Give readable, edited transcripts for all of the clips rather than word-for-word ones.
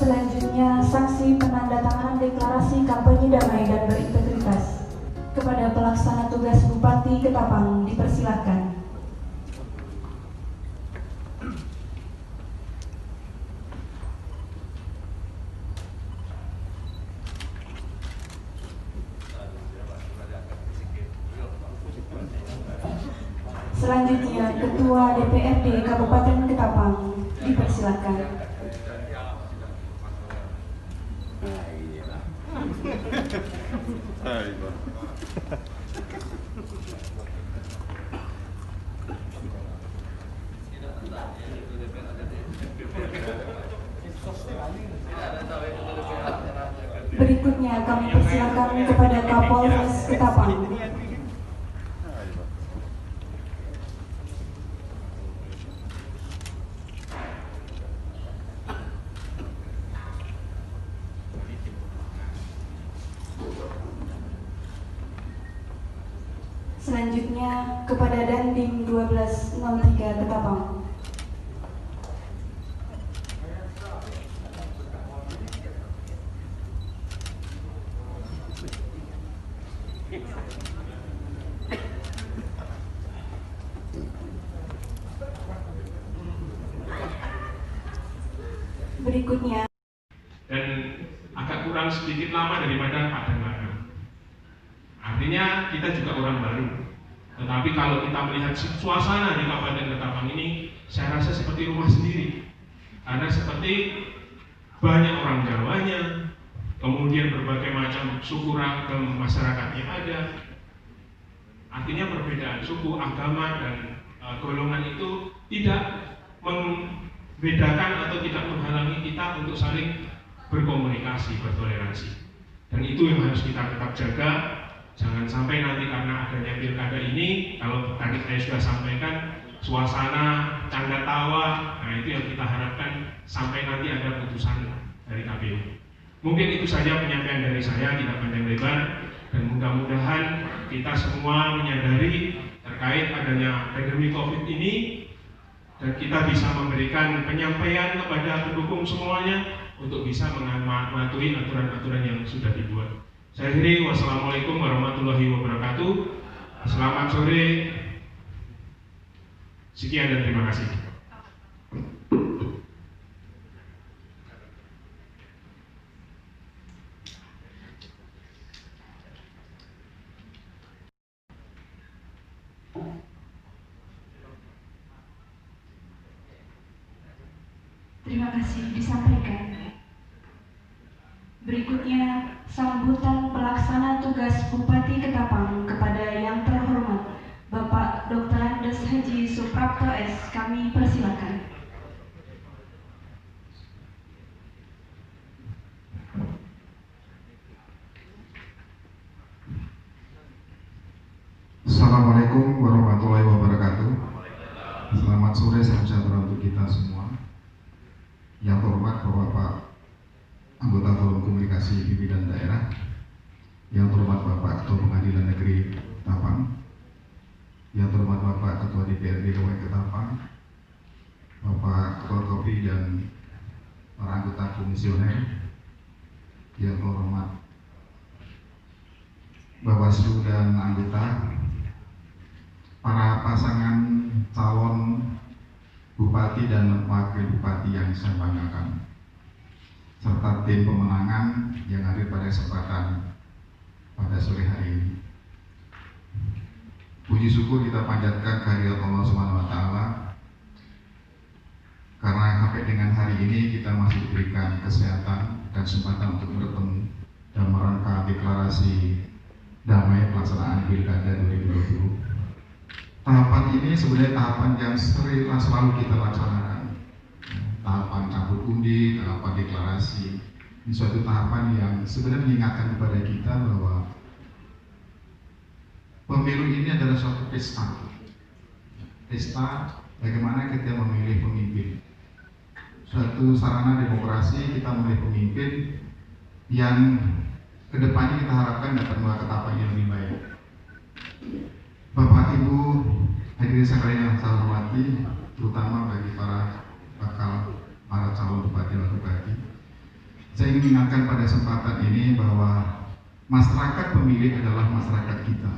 Selanjutnya, sanksi penandatanganan deklarasi kampanye damai dan berintegritas kepada pelaksana tugas Bupati Ketapang dipersilahkan. Selanjutnya, Ketua DPRD Kabupaten Ketapang dipersilakan. Berikutnya kami persilakan kepada Kapolres Ketapang. Selanjutnya kepada Dandim 1203 Ketapang. Berikutnya dan agak kurang sedikit lama daripada Padang. Artinya kita juga orang baru. Tetapi kalau kita melihat suasana di Kabupaten Ketapang ini, saya rasa seperti rumah sendiri. Karena seperti banyak orang Jawanya, kemudian berbagai macam suku ragam masyarakatnya ada. Artinya perbedaan suku, agama, dan golongan itu tidak membedakan atau tidak menghalangi kita untuk saling berkomunikasi, bertoleransi. Dan itu yang harus kita tetap jaga. Jangan sampai nanti karena adanya pilkada ini, kalau tadi saya sudah sampaikan, suasana canda tawa, nah itu yang kita harapkan sampai nanti ada putusan dari KPU. Mungkin itu saja penyampaian dari saya, tidak panjang lebar, dan mudah-mudahan kita semua menyadari terkait adanya pandemi COVID ini, dan kita bisa memberikan penyampaian kepada pendukung semuanya untuk bisa mematuhi aturan-aturan yang sudah dibuat. Saya akhiri, wassalamualaikum warahmatullahi wabarakatuh. Selamat sore. Sekian dan terima kasih. terima kasih disampaikan. Berikutnya, sambutan pelaksana tugas Bupati Ketapang kepada yang terhormat Bapak Dr. Andes Haji Suprapto S. Kami persilakan. Assalamualaikum warahmatullahi wabarakatuh. Selamat sore, salam sejahtera untuk kita semua. Yang terhormat Bapak anggota Forum Komunikasi Pimpinan Daerah, yang terhormat Bapak Ketua Pengadilan Negeri Ketapang, yang terhormat Bapak Ketua DPRD Kabupaten Ketapang, Bapak Ketua Kopi dan para anggota komisioner, yang terhormat Bawaslu dan anggota, para pasangan calon Bupati dan Wakil Bupati yang saya banggakan, serta tim pemenangan yang hadir pada kesempatan pada sore hari ini. Puji syukur kita panjatkan kehadirat Allah Subhanahu wa Ta'ala, karena sampai dengan hari ini kita masih diberikan kesehatan dan kesempatan untuk bertemu dan merangka deklarasi damai pelaksanaan Pilkada 2020. Tahapan ini sebenarnya tahapan yang selalu kita laksanakan. Tahapan cabut undi, tahapan deklarasi, ini suatu tahapan yang sebenarnya mengingatkan kepada kita bahwa pemilu ini adalah suatu pesta. Pesta bagaimana kita memilih pemimpin. Suatu sarana demokrasi, kita memilih pemimpin yang kedepannya kita harapkan dapat membawa Ketapang yang lebih baik. Bapak Ibu hadirin sekalian yang saya hormati, terutama bagi para calon bupati dan bupati. mengingatkan pada kesempatan ini bahwa masyarakat pemilih adalah masyarakat kita.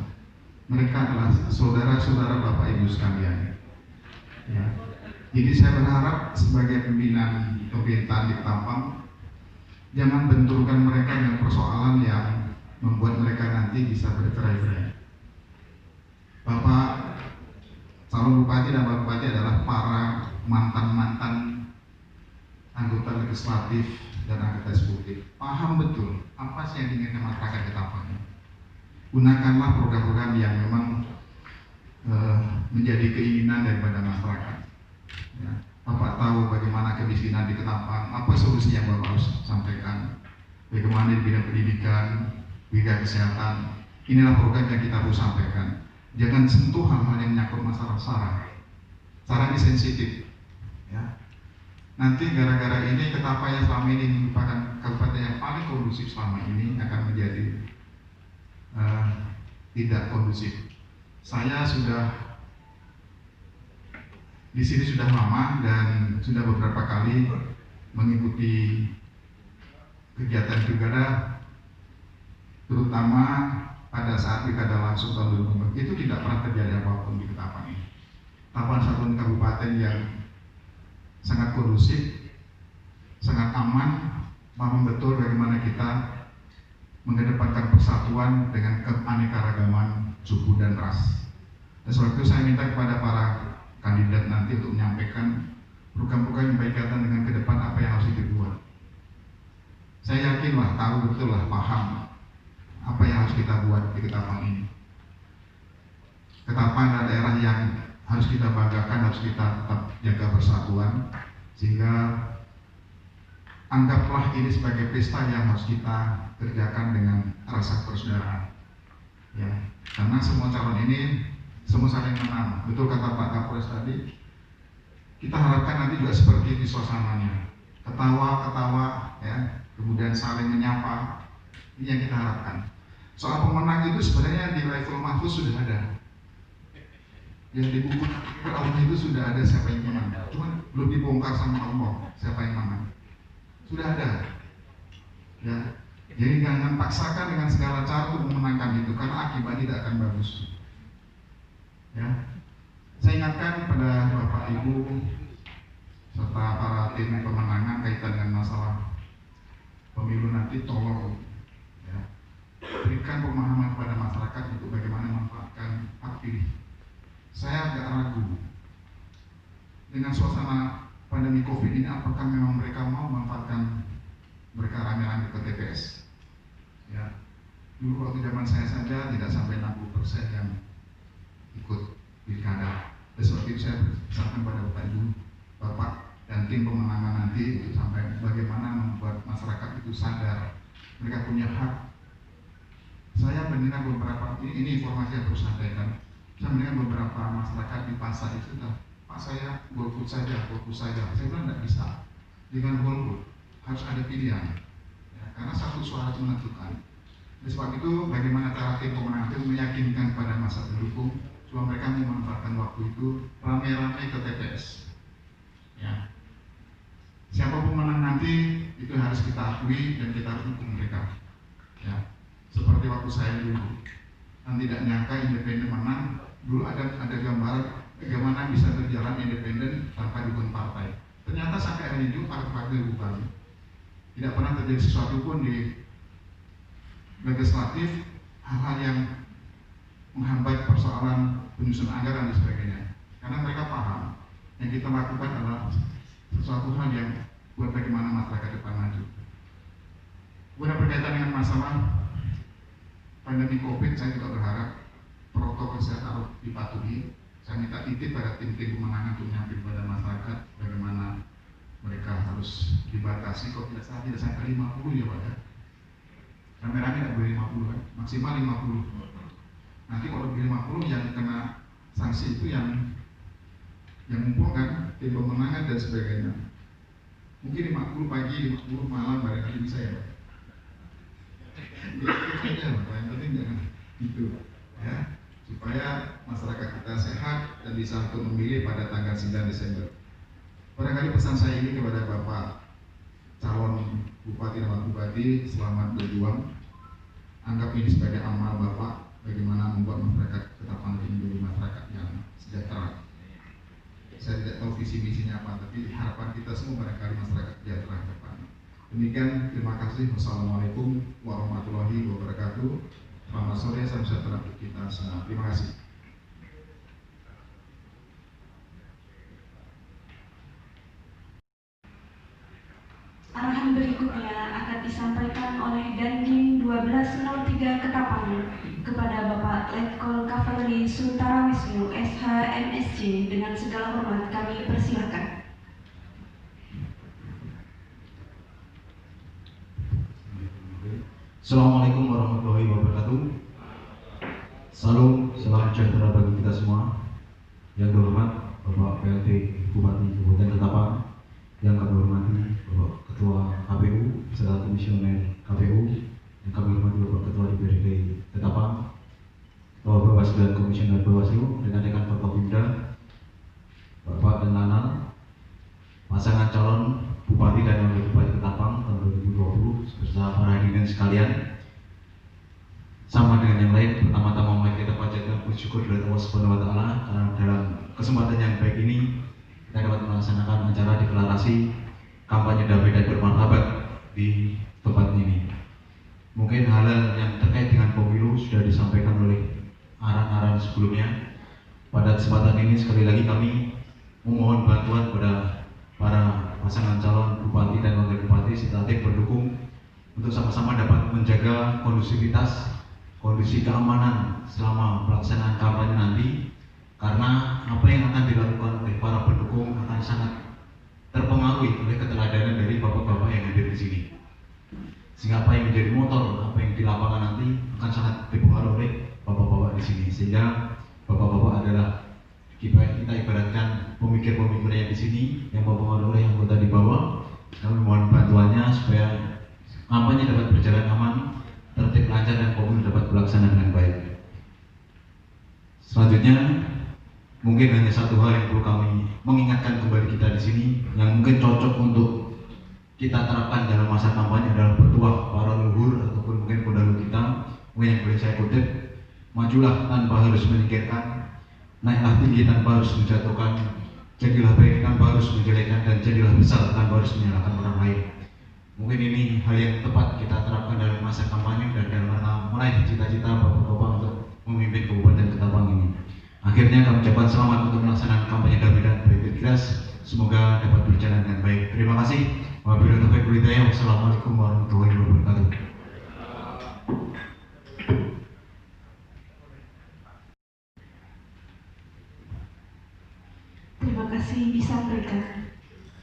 Mereka adalah saudara-saudara Bapak Ibu sekalian. Ya. Jadi saya berharap sebagai pimpinan pemerintahan di Ketapang, jangan benturkan mereka dengan persoalan yang membuat mereka nanti bisa bercerai-berai. Bapak calon bupati dan Bapak Bupati adalah para mantan-mantan anggota legislatif dan anggota eksekutif. Paham betul apa sih yang diinginkan masyarakat Ketapang. Gunakanlah program-program yang memang menjadi keinginan daripada masyarakat. Ya. Bapak tahu bagaimana kemiskinan di Ketapang, apa solusi yang Bapak harus sampaikan, bagaimana di bidang pendidikan, bidang kesehatan. Inilah program yang kita harus sampaikan. Jangan sentuh hal-hal yang menyangkut masalah SARA. SARA ini sensitif. Ya. Nanti gara-gara ini Ketapang yang selama ini merupakan kabupaten yang paling kondusif selama ini akan menjadi tidak kondusif. Saya sudah di sini sudah lama dan sudah beberapa kali mengikuti kegiatan pilkada, terutama pada saat pilkada langsung tahun 2020. Itu tidak pernah terjadi apapun di Ketapang ini. Ketapang satu kabupaten yang sangat kondusif, sangat aman, paham betul bagaimana kita mengedepankan persatuan dengan keanekaragaman suku dan ras. Dan sebab itu saya minta kepada para kandidat nanti untuk menyampaikan program-program yang berkaitan dengan ke depan apa yang harus dibuat. Saya yakinlah, tahu betul lah, paham apa yang harus kita buat di Ketapang ini. Ketapang adalah daerah yang harus kita banggakan, harus kita tetap jaga persatuan, sehingga anggaplah ini sebagai pesta yang harus kita kerjakan dengan rasa persaudaraan. Ya, karena semua calon ini semua saling menang. Betul kata Pak Kapolres tadi. Kita harapkan nanti juga seperti itu suasananya. Ketawa-ketawa, ya, kemudian saling menyapa. Ini yang kita harapkan. Soal pemenang itu sebenarnya di level mahfuz sudah ada. Yang di buku Allah itu sudah ada siapa yang menang. Cuma belum dibongkar sama Allah siapa yang menang. Sudah ada. Ya. Jadi jangan paksakan dengan segala cara untuk memenangkan itu, karena akibat tidak akan bagus. Ya. Saya ingatkan pada Bapak Ibu serta para tim pemenangan kaitan dengan masalah pemilu nanti, tolong ya, berikan pemahaman kepada masyarakat untuk bagaimana memanfaatkan hak pilih. Saya agak ragu dengan suasana pandemi COVID ini, apakah memang mereka mau memanfaatkan mereka rame-rame ke TPS. Ya, dulu waktu zaman saya saja tidak sampai 60% yang ikut pilkada. Oleh sebab itu saya berpesan pada Bapak Ibu, Bapak dan tim pemenangan nanti untuk sampai bagaimana membuat masyarakat itu sadar mereka punya hak. Saya mendengar beberapa, ini informasi yang terus sampaikan. Saya mendengar beberapa masyarakat di pasar itu, Pak, saya golput saja. Saya bilang tidak bisa. Dengan golput harus ada pilihan. Karena satu suara itu menentukan. Oleh sebab itu, bagaimana cara tim pemenang itu meyakinkan kepada masa pendukung supaya mereka memanfaatkan waktu itu rame-rame ke TPS. Ya. Siapa pemenang nanti itu harus kita akui dan kita harus dukung mereka. Ya. Seperti waktu saya dulu, dan tidak nyangka independen menang. Dulu ada gambaran bagaimana bisa berjalan independen tanpa dukung partai. Ternyata sampai hari ini partai bukan. Tidak pernah terjadi sesuatu pun di legislatif, hal-hal yang menghambat persoalan penyusunan anggaran dan sebagainya. Karena mereka paham yang kita lakukan adalah sesuatu hal yang buat bagaimana masyarakat depan maju. Kemudian berkaitan dengan masalah pandemi COVID, saya juga berharap protokol kesehatan harus dipatuhi. Saya minta titip pada tim-tim pemenangan untuk menyampaikan kepada masyarakat bagaimana mereka harus dibatasi, kalau tidak salah tidak sampai 50 ya Pak ya. Rame-rame tidak boleh 50 kan, maksimal 50. Nanti kalau lebih 50 yang kena sanksi itu yang mumpung kan, tim pemenangan dan sebagainya. Mungkin 50 pagi, 50 malam barangkali bisa ya Pak. Itu aja Pak, yang penting jangan gitu ya, supaya masyarakat kita sehat dan bisa untuk memilih pada tanggal 9 Desember. Barangkali pesan saya ini kepada Bapak calon Bupati dan Wakil Bupati, selamat berjuang. Anggap ini sebagai amal Bapak bagaimana membuat masyarakat Ketapang ini menjadi masyarakat yang sejahtera. Saya tidak tahu visi misinya apa, tapi harapan kita semua barangkali masyarakat sejahtera ke depan. Demikian, terima kasih. Wassalamualaikum warahmatullahi wabarakatuh. Selamat sore, salam sejahtera untuk kita semua. Terima kasih. Arahan berikutnya akan disampaikan oleh Dandim 1203 Ketapang kepada Bapak Letkol Kavaleri Suntara Wisnu SH MSc. Dengan segala hormat kami persilakan. Assalamualaikum warahmatullahi wabarakatuh. Salam sejahtera bagi kita semua. Yang terhormat Bapak PLT Bupati Kabupaten Ketapang, yang kami hormati Bapak Ketua KPU beserta Komisioner KPU, yang kami hormati Bapak Ketua DPRD Ketapang, Bapak Bawaslu dan Komisioner Bawaslu, rekan-rekan Forkopimda, Bapak dan Lanal, pasangan calon Bupati dan Wakil Bupati Ketapang tahun 2020 beserta para hadirin sekalian. Sama dengan yang lain, pertama-tama mari kita panjatkan puji syukur kepada Allah Subhanahu wa taala karena dalam kesempatan yang baik ini kita dapat melaksanakan acara deklarasi kampanye damai dan bermartabat di tempat ini. Mungkin hal yang terkait dengan pemilu sudah disampaikan oleh arahan-arahan sebelumnya. Pada kesempatan ini sekali lagi kami memohon bantuan kepada para pasangan calon bupati dan wakil bupati serta tim pendukung untuk sama-sama dapat menjaga kondusivitas, kondisi keamanan selama pelaksanaan kampanye nanti, karena apa yang akan dilakukan oleh para pendukung akan sangat terpengaruhi oleh keteladanan dari bapak-bapak yang hadir di sini. Sehingga apa yang menjadi motor, apa yang di lapangan nanti akan sangat dipengaruhi oleh bapak-bapak di sini. Sehingga bapak-bapak adalah kita ibaratkan pemikir-pemikir yang di sini yang mempengaruhi oleh anggota di bawah. Kami mohon bantuannya supaya kampanye dapat berjalan aman, tertib, lancar, dan pemilu dapat berlaksana dengan baik. Selanjutnya, mungkin hanya satu hal yang perlu kami mengingatkan kembali kita di sini, yang mungkin cocok untuk kita terapkan dalam masa kampanye adalah bertuah para leluhur ataupun mungkin pendahulu kita. Mungkin yang boleh saya kutip, majulah tanpa harus menyingkirkan, naiklah tinggi tanpa harus menjatuhkan, jadilah baik tanpa harus menjelekkan, dan jadilah besar tanpa harus menyalahkan orang lain. Mungkin ini hal yang tepat kita terapkan dalam masa kampanye dan dalam meraih cita-cita bapak-bapak untuk memimpin Kabupaten Ketapang ini. Akhirnya kami ucapkan selamat untuk melaksanakan kampanye damai dan berintegritas. Semoga dapat berjalan dengan baik. Terima kasih. Wabillahi taufiq wal hidayah. Wassalamualaikum warahmatullahi wabarakatuh. Terima kasih disampaikan.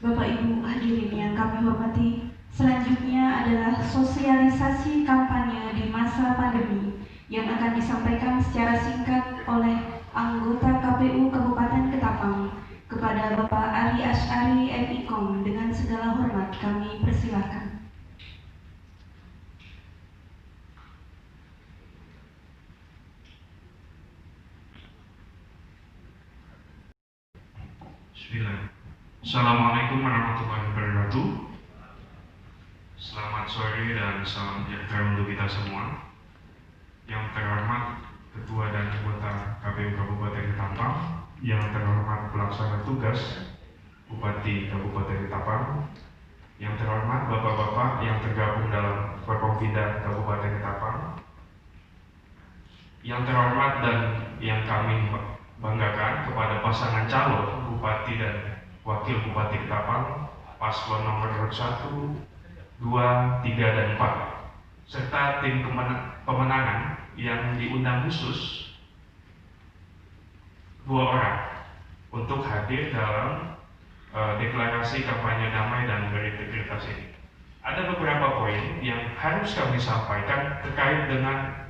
Bapak Ibu hadirin yang kami hormati, selanjutnya adalah sosialisasi kampanye di masa pandemi yang akan disampaikan secara singkat oleh anggota KPU Kabupaten Ketapang kepada Bapak Ali Asy'ari MIKOM. Dengan segala hormat kami persilakan. Bismillah. Assalamualaikum warahmatullahi wabarakatuh. Selamat sore dan salam sejahtera untuk kita semua. Yang terhormat Ketua dan anggota KPU Kabupaten Ketapang, yang terhormat pelaksana tugas Bupati Kabupaten Ketapang, yang terhormat bapak-bapak yang tergabung dalam Forkopimda Kabupaten Ketapang, yang terhormat dan yang kami banggakan kepada pasangan calon Bupati dan Wakil Bupati Ketapang, paslon nomor 1, 2, 3, dan 4, serta tim pemenangan yang diundang khusus 2 orang untuk hadir dalam deklarasi kampanye damai dan berintegritas ini. Ada beberapa poin yang harus kami sampaikan terkait dengan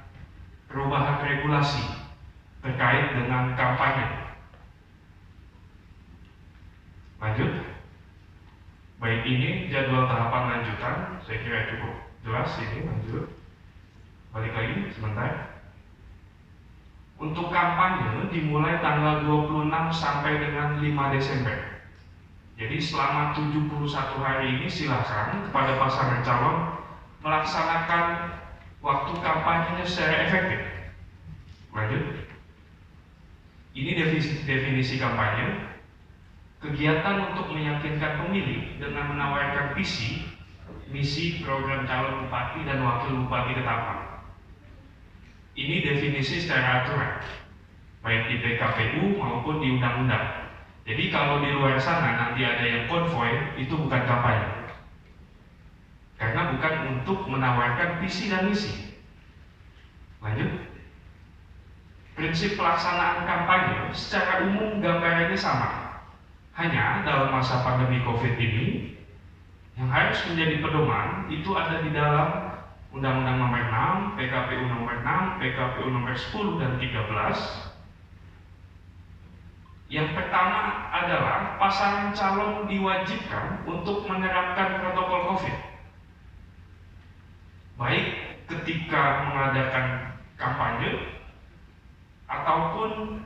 perubahan regulasi terkait dengan kampanye. Lanjut. Baik, ini jadwal tahapan lanjutan, saya kira cukup jelas ini. Lanjut. Balik lagi sebentar. Untuk kampanye dimulai tanggal 26 sampai dengan 5 Desember. Jadi selama 71 hari ini silakan kepada pasangan calon melaksanakan waktu kampanyenya secara efektif. Lanjut. Ini definisi kampanye. Kegiatan untuk meyakinkan pemilih dengan menawarkan visi, misi program calon bupati dan wakil bupati Ketapang. Ini definisi secara aturan, baik di PKPU maupun di undang-undang. Jadi kalau di luar sana nanti ada yang konvoy, itu bukan kampanye. Karena bukan untuk menawarkan visi dan misi. Lanjut. Prinsip pelaksanaan kampanye secara umum gambarannya sama. Hanya dalam masa pandemi COVID ini yang harus menjadi pedoman itu ada di dalam Undang-Undang Nomor 6, PKPU Nomor 6, PKPU Nomor 10 dan 13. Yang pertama adalah pasangan calon diwajibkan untuk menerapkan protokol COVID, baik ketika mengadakan kampanye ataupun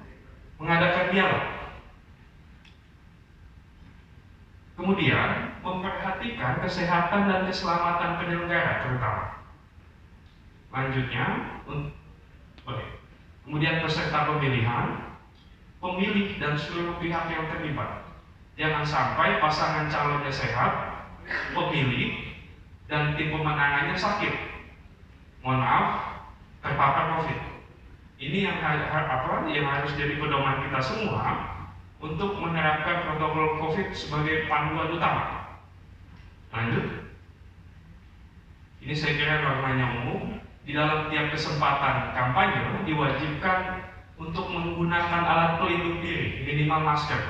mengadakan dialog. Kemudian memperhatikan kesehatan dan keselamatan penyelenggara terutama. Lanjutnya, kemudian peserta pemilihan, pemilih dan seluruh pihak yang terlibat. Jangan sampai pasangan calonnya sehat, pemilih dan tim pemenangannya sakit. Mohon maaf, terpapar COVID. Ini yang harus jadi pedoman kita semua untuk menerapkan protokol COVID sebagai panduan utama. Lanjut. Ini saya kira normanya umum. Di dalam tiap kesempatan kampanye diwajibkan untuk menggunakan alat pelindung diri, minimal masker.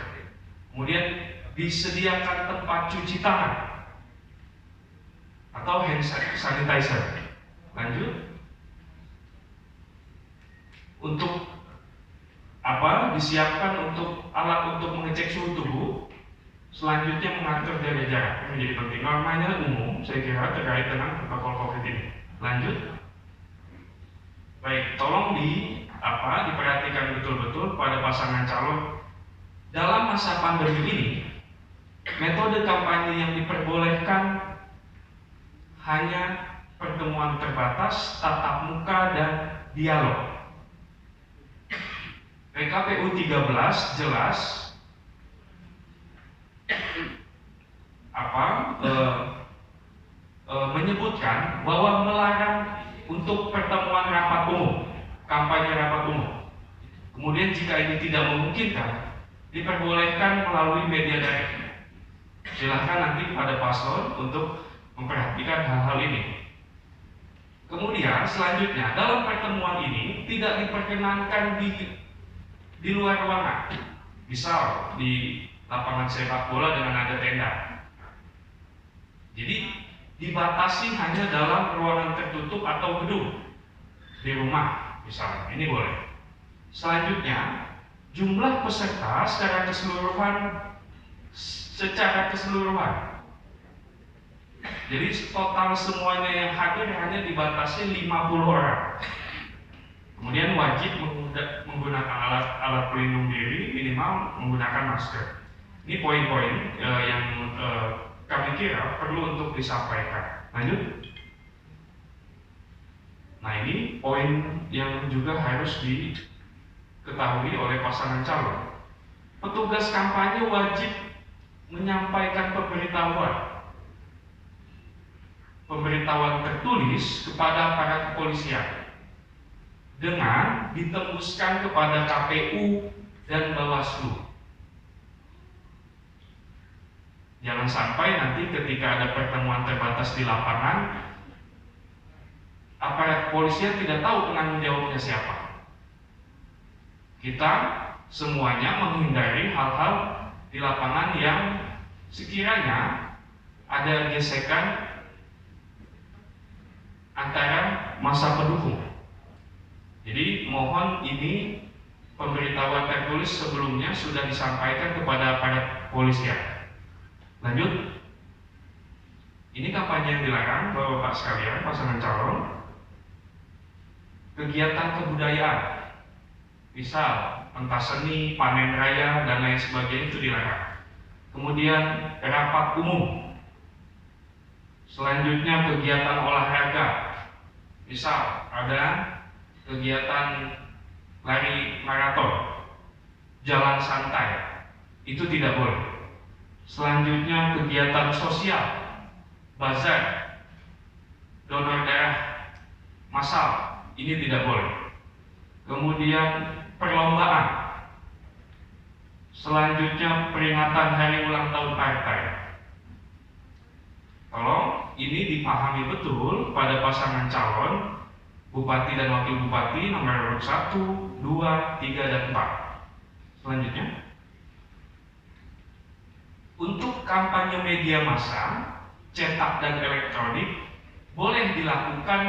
Kemudian disediakan tempat cuci tangan atau hand sanitizer. Lanjut. Untuk disiapkan untuk alat untuk mengecek suhu tubuh. Selanjutnya mengatur jaga jarak menjadi penting. Normanya umum, saya kira terkait dengan protokol COVID ini. Lanjut. Baik, tolong diperhatikan betul-betul pada pasangan calon dalam masa pandemi ini. Metode kampanye yang diperbolehkan hanya pertemuan terbatas, tatap muka dan dialog. PKPU 13 jelas menyebutkan bahwa melarang untuk pertemuan rapat umum, kampanye rapat umum. Kemudian jika ini tidak memungkinkan, diperbolehkan melalui media daring. Silahkan nanti pada paslon untuk memperhatikan hal-hal ini. Kemudian selanjutnya dalam pertemuan ini tidak diperkenankan di luar ruangan, misal di lapangan sepak bola dengan ada tenda. Jadi dibatasi hanya dalam ruangan tertutup atau gedung di rumah, misalnya. Ini boleh. Selanjutnya, jumlah peserta secara keseluruhan. Jadi total semuanya yang hadir hanya dibatasi 50 orang. Kemudian wajib menggunakan alat pelindung diri, minimal menggunakan masker. Ini poin-poin yang kami kira perlu untuk disampaikan. Lanjut. Nah, ini poin yang juga harus diketahui oleh pasangan calon. Petugas kampanye wajib menyampaikan pemberitahuan tertulis kepada aparat kepolisian dengan ditembuskan kepada KPU dan Bawaslu. Jangan sampai nanti ketika ada pertemuan terbatas di lapangan, aparat kepolisian tidak tahu penanggung jawabnya siapa. Kita semuanya menghindari hal-hal di lapangan yang sekiranya ada gesekan antara massa pendukung. Jadi mohon ini pemberitahuan tertulis sebelumnya sudah disampaikan kepada aparat kepolisian. Lanjut. Ini kampanye yang dilarang, Bapak-bapak sekalian, pasangan calon. Kegiatan kebudayaan, misal pentas seni, panen raya dan lain sebagainya itu dilarang. kemudian rapat umum, selanjutnya kegiatan olahraga, misal ada kegiatan lari maraton, jalan santai, itu tidak boleh. Selanjutnya kegiatan sosial, bazar, donor darah massal, ini tidak boleh. Kemudian perlombaan, selanjutnya peringatan hari ulang tahun partai. Tolong ini dipahami betul pada pasangan calon Bupati dan Wakil Bupati nomor urut 1, 2, 3, dan 4. Selanjutnya, untuk kampanye media massa, cetak dan elektronik boleh dilakukan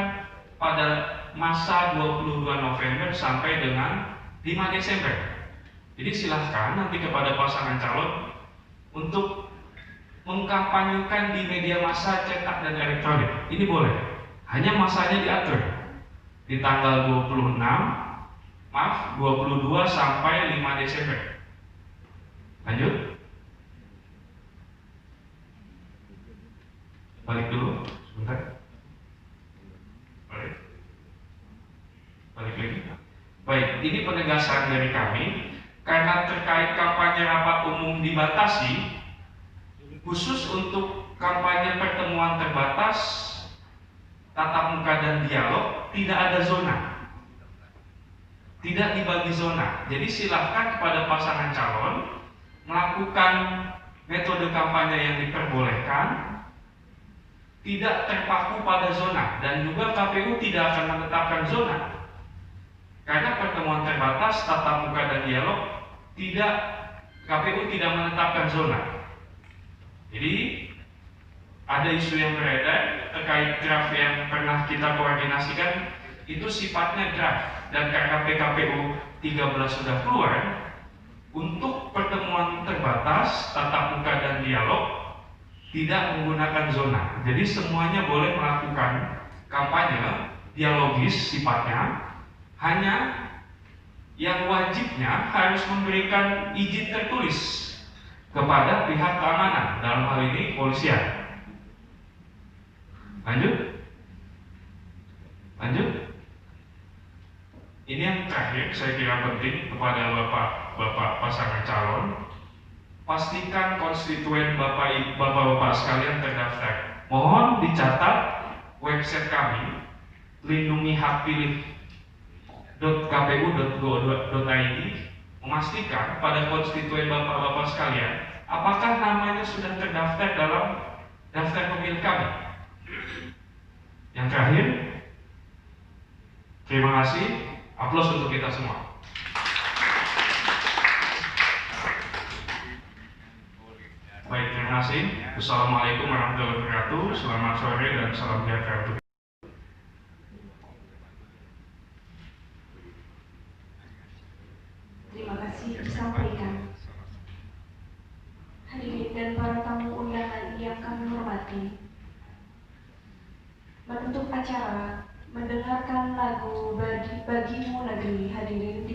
pada masa 22 November sampai dengan 5 Desember. Jadi silahkan nanti kepada pasangan calon untuk mengkampanyekan di media massa cetak dan elektronik. Ini boleh. Hanya masanya diatur di tanggal 22 sampai 5 Desember. Lanjut. Balik dulu, sebentar. Balik lagi. Baik, ini penegasan dari kami. Karena terkait kampanye rapat umum dibatasi, khusus untuk kampanye pertemuan terbatas, tatap muka dan dialog, tidak ada zona, tidak dibagi zona. Jadi silahkan kepada pasangan calon melakukan metode kampanye yang diperbolehkan, tidak terpaku pada zona, dan juga KPU tidak akan menetapkan zona. Karena pertemuan terbatas, tatap muka dan dialog, KPU tidak menetapkan zona. Jadi ada isu yang beredar terkait draft yang pernah kita koordinasikan, itu sifatnya draft, dan karena PKPU 13 sudah keluar, untuk pertemuan terbatas, tatap muka dan dialog tidak menggunakan zona. Jadi semuanya boleh melakukan kampanye dialogis sifatnya, hanya yang wajibnya harus memberikan izin tertulis kepada pihak keamanan, dalam hal ini kepolisian. Lanjut. Ini yang terakhir saya kira penting kepada bapak pasangan calon. Pastikan konstituen bapak sekalian terdaftar. Mohon dicatat website kami lindungihakpilih.kpu.go.id, memastikan pada konstituen bapak-bapak sekalian apakah namanya sudah terdaftar dalam daftar pemilih kami. Yang terakhir, terima kasih. Aplaus untuk kita semua. Baik, terima kasih. Wassalamualaikum warahmatullahi wabarakatuh. Selamat sore dan salam sejahtera. Terima kasih disampaikan. Hadirin dan para tamu undangan yang kami hormati, menutup acara mendengarkan lagu Bagimu Negeri, hadirin